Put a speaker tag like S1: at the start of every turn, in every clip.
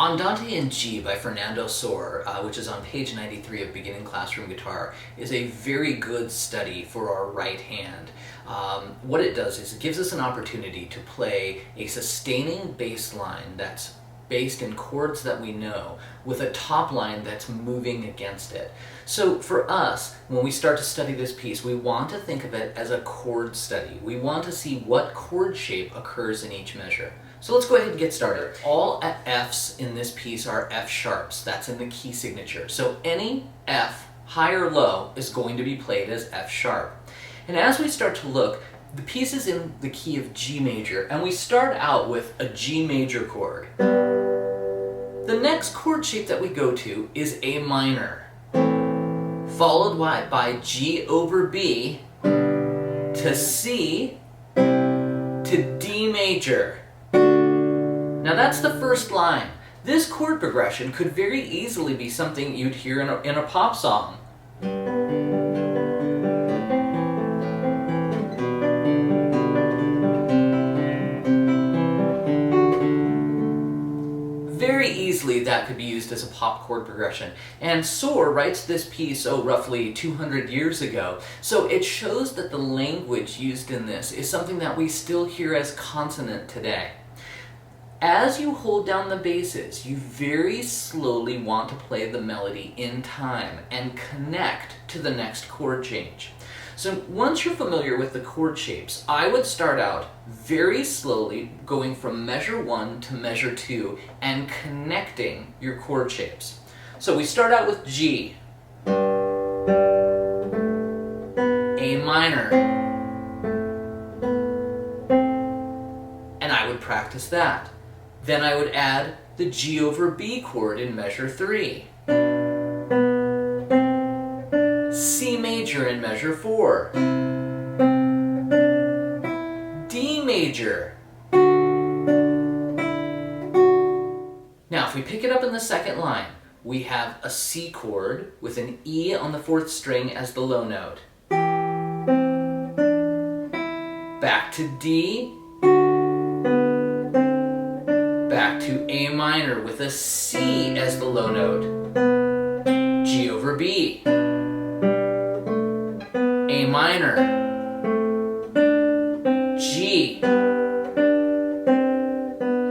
S1: Andante in G by Fernando, which is on page 93 of Beginning Classroom Guitar, is a very good study for our right hand. What it does is it gives us an opportunity to play a sustaining bass line that's based in chords that we know, with a top line that's moving against it. So for us, when we start to study this piece, we want to think of it as a chord study. We want to see what chord shape occurs in each measure. So let's go ahead and get started. All Fs in this piece are F sharps. That's in the key signature. So any F, high or low, is going to be played as F sharp. And as we start to look, the piece is in the key of G major, and we start out with a G major chord. The next chord shape that we go to is A minor, followed by G over B to C to D major. Now that's the first line. This chord progression could very easily be something you'd hear in a pop song. Very easily that could be used as a pop chord progression. And Sohr writes this piece, roughly 200 years ago. So it shows that the language used in this is something that we still hear as consonant today. As you hold down the basses, you very slowly want to play the melody in time and connect to the next chord change. So once you're familiar with the chord shapes, I would start out very slowly going from measure 1 to measure 2 and connecting your chord shapes. So we start out with G, A minor, and I would practice that. Then I would add the G over B chord in measure 3. C major in measure 4. D major. Now if we pick it up in the second line, we have a C chord with an E on the 4th string as the low note. Back to D. Back to A minor with a C as the low note. G over B. A minor. G.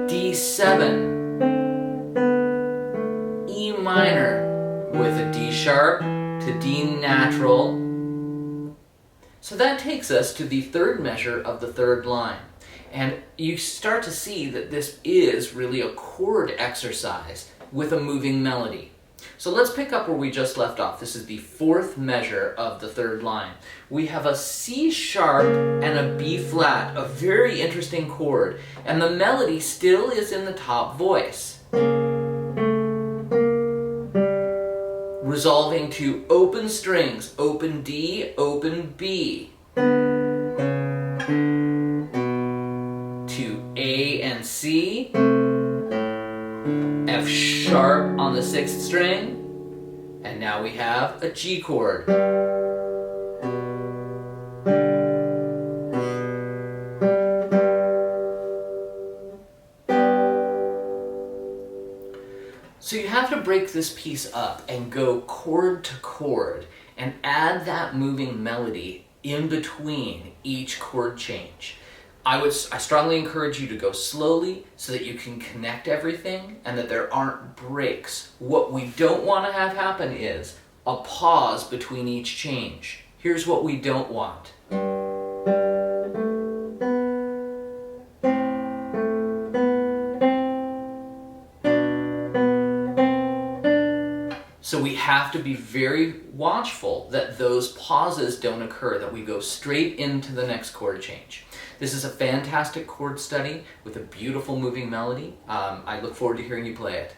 S1: D7. E minor with a D sharp to D natural. So that takes us to the third measure of the third line. And you start to see that this is really a chord exercise with a moving melody. So let's pick up where we just left off. This is the fourth measure of the third line. We have a C sharp and a B flat, a very interesting chord, and the melody still is in the top voice. Resolving to open strings, open D, open B. A and C, F sharp on the 6th string, and now we have a G chord. So you have to break this piece up and go chord to chord and add that moving melody in between each chord change. I strongly encourage you to go slowly so that you can connect everything and that there aren't breaks. What we don't want to have happen is a pause between each change. Here's what we don't want. So we have to be very watchful that those pauses don't occur, that we go straight into the next chord change. This is a fantastic chord study with a beautiful moving melody. I look forward to hearing you play it.